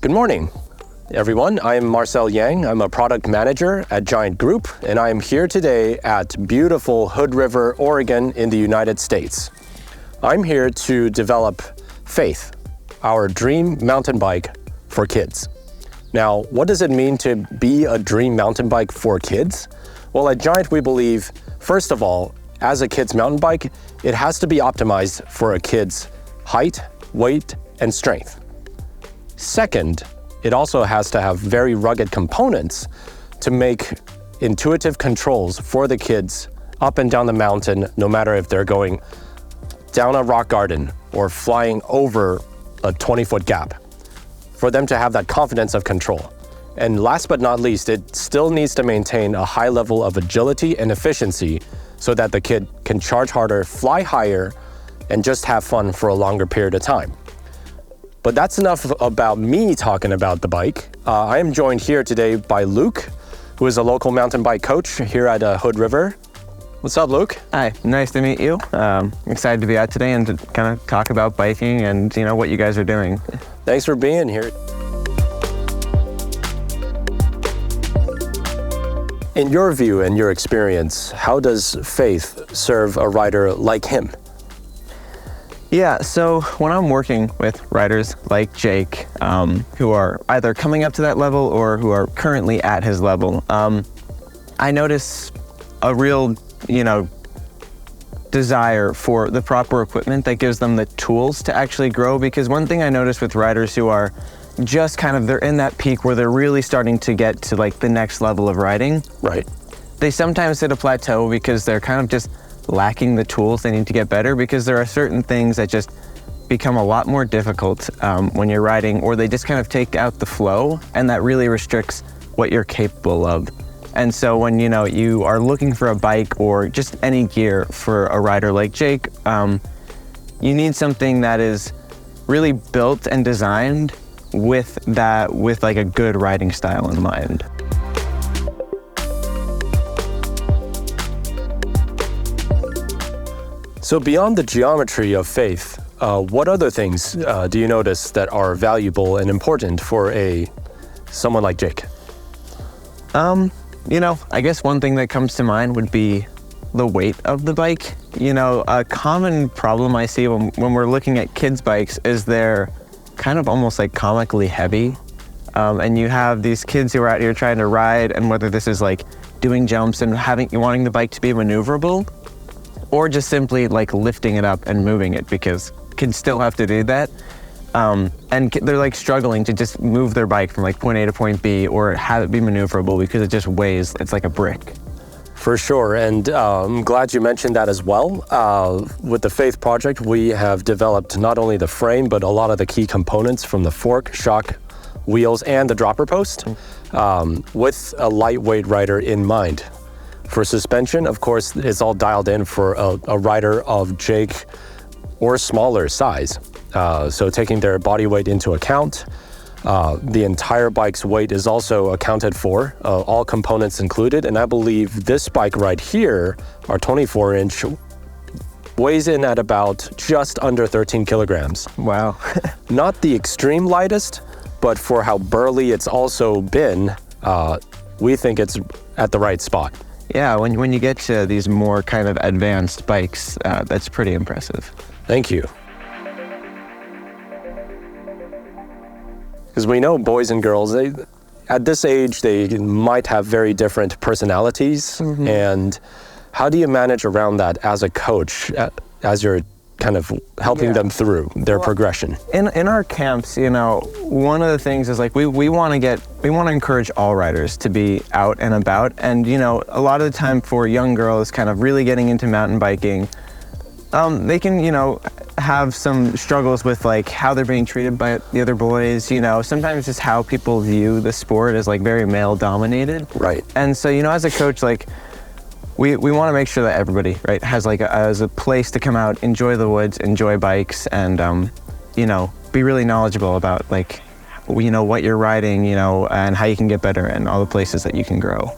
Good morning, everyone. I'm Marcel Yang. I'm a product manager at Giant Group, and I am here today at beautiful Hood River, Oregon in the United States. I'm here to develop Faith, our dream mountain bike for kids. Now, what does it mean to be a dream mountain bike for kids? Well, at Giant, we believe, first of all, as a kid's mountain bike, it has to be optimized for a kid's height, weight, and strength. Second, it also has to have very rugged components to make intuitive controls for the kids up and down the mountain, no matter if they're going down a rock garden or flying over a 20-foot gap, for them to have that confidence of control. And last but not least, it still needs to maintain a high level of agility and efficiency so that the kid can charge harder, fly higher, and just have fun for a longer period of time. But that's enough about me talking about the bike. I am joined here today by Luke, who is a local mountain bike coach here at Hood River. What's up, Luke? Hi, nice to meet you. Excited to be out today and to kind of talk about biking and what you guys are doing. Thanks for being here. In your view and your experience, how does Faith serve a rider like him? Yeah, so when I'm working with riders like Jake, who are either coming up to that level or who are currently at his level, I notice a real, desire for the proper equipment that gives them the tools to actually grow. Because one thing I notice with riders who are just they're in that peak where they're really starting to get to like the next level of riding. Right. They sometimes hit a plateau because they're kind of just lacking the tools they need to get better, because there are certain things that just become a lot more difficult when you're riding, or they just kind of take out the flow, and that really restricts what you're capable of. And so when you are looking for a bike or just any gear for a rider like Jake, you need something that is really built and designed with like a good riding style in mind. So beyond the geometry of Faith, what other things do you notice that are valuable and important for someone like Jake? I guess one thing that comes to mind would be the weight of the bike. A common problem I see when we're looking at kids' bikes is they're kind of almost like comically heavy. And you have these kids who are out here trying to ride, and whether this is like doing jumps and wanting the bike to be maneuverable, or just simply like lifting it up and moving it, because kids still have to do that. And they're like struggling to just move their bike from like point A to point B, or have it be maneuverable, because it just weighs, it's like a brick. For sure, and I'm glad you mentioned that as well. With the Faith project, we have developed not only the frame, but a lot of the key components from the fork, shock, wheels, and the dropper post, with a lightweight rider in mind. For suspension, of course, it's all dialed in for a rider of Jake or smaller size. So taking their body weight into account, the entire bike's weight is also accounted for, all components included. And I believe this bike right here, our 24-inch, weighs in at about just under 13 kilograms. Wow. Not the extreme lightest, but for how burly it's also been, we think it's at the right spot. Yeah, when you get to these more kind of advanced bikes, that's pretty impressive. Thank you. Because we know boys and girls, at this age, they might have very different personalities. Mm-hmm. And how do you manage around that as a coach, as you're kind of helping them through their progression? In our camps, one of the things is like we want to encourage all riders to be out and about. And a lot of the time for young girls kind of really getting into mountain biking, they can have some struggles with like how they're being treated by the other boys. Sometimes just how people view the sport as like very male dominated. Right. And so as a coach, like we want to make sure that everybody, right, has like as a place to come out, enjoy the woods, enjoy bikes, and be really knowledgeable about like what you're riding, and how you can get better, and all the places that you can grow.